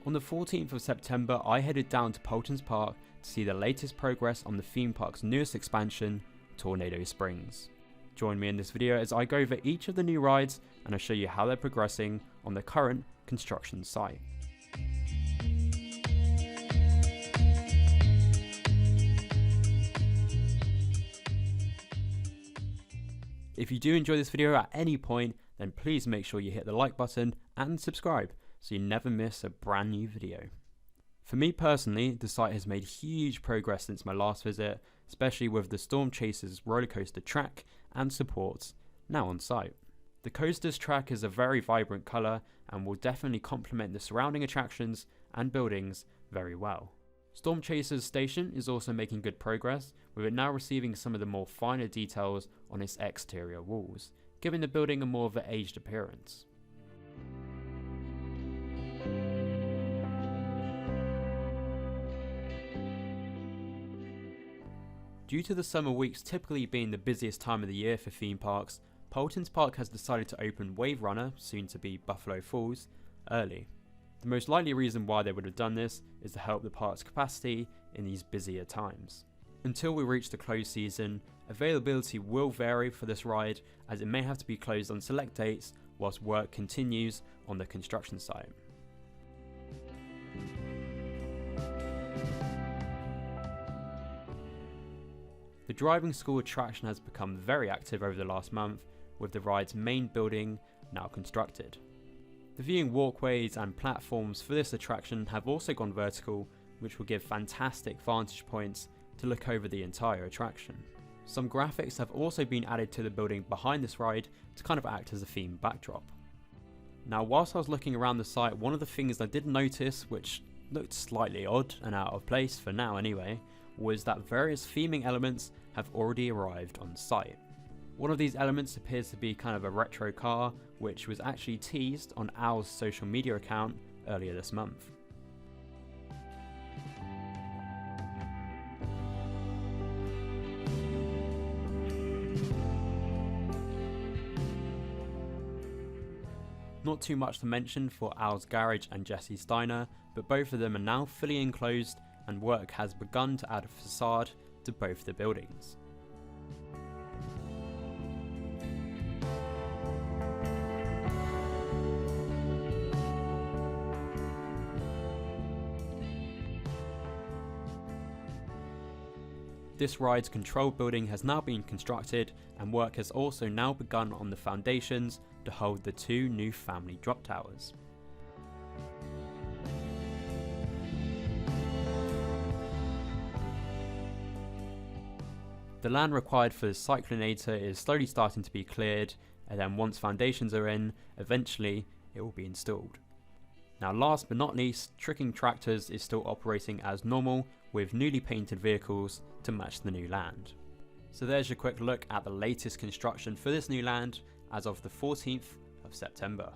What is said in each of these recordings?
On the 14th of September, I headed down to Paultons Park to see the latest progress on the theme park's newest expansion, Tornado Springs. Join me in this video as I go over each of the new rides and I'll show you how they're progressing on the current construction site. If you do enjoy this video at any point, then please make sure you hit the like button and subscribe so you never miss a brand new video. For me personally, the site has made huge progress since my last visit, especially with the Storm Chasers roller coaster track and supports now on site. The coaster's track is a very vibrant colour and will definitely complement the surrounding attractions and buildings very well. Storm Chasers station is also making good progress, with it now receiving some of the more finer details on its exterior walls, giving the building a more of an aged appearance. Due to the summer weeks typically being the busiest time of the year for theme parks, Paultons Park has decided to open Wave Runner, soon to be Buffalo Falls, early. The most likely reason why they would have done this is to help the park's capacity in these busier times. Until we reach the close season, availability will vary for this ride, as it may have to be closed on select dates whilst work continues on the construction site. The driving school attraction has become very active over the last month, with the ride's main building now constructed. The viewing walkways and platforms for this attraction have also gone vertical, which will give fantastic vantage points to look over the entire attraction. Some graphics have also been added to the building behind this ride to kind of act as a theme backdrop. Now, whilst I was looking around the site, one of the things I did notice, which looked slightly odd and out of place for now anyway, was that various theming elements have already arrived on site. One of these elements appears to be kind of a retro car, which was actually teased on Owl's social media account earlier this month. Not too much to mention for Owl's Garage and Jesse's Diner, but both of them are now fully enclosed and work has begun to add a facade to both the buildings. This ride's control building has now been constructed and work has also now begun on the foundations to hold the two new family drop towers. The land required for the CYCLONATOR is slowly starting to be cleared, and then once foundations are in, eventually it will be installed. Now, last but not least, Tricking Tractors is still operating as normal with newly painted vehicles to match the new land. So there's your quick look at the latest construction for this new land as of the 14th of September.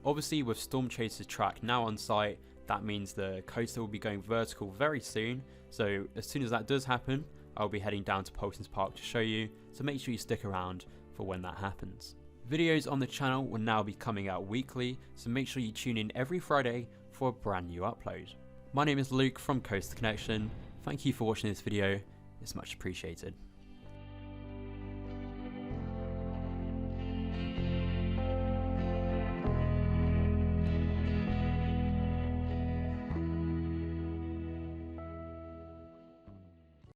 Obviously, with Storm Chaser's track now on site, that means the coaster will be going vertical very soon, so as soon as that does happen, I'll be heading down to Paultons Park to show you, so make sure you stick around for when that happens. Videos on the channel will now be coming out weekly, so make sure you tune in every Friday for a brand new upload. My name is Luke from Coast Connection. Thank you for watching this video, it's much appreciated.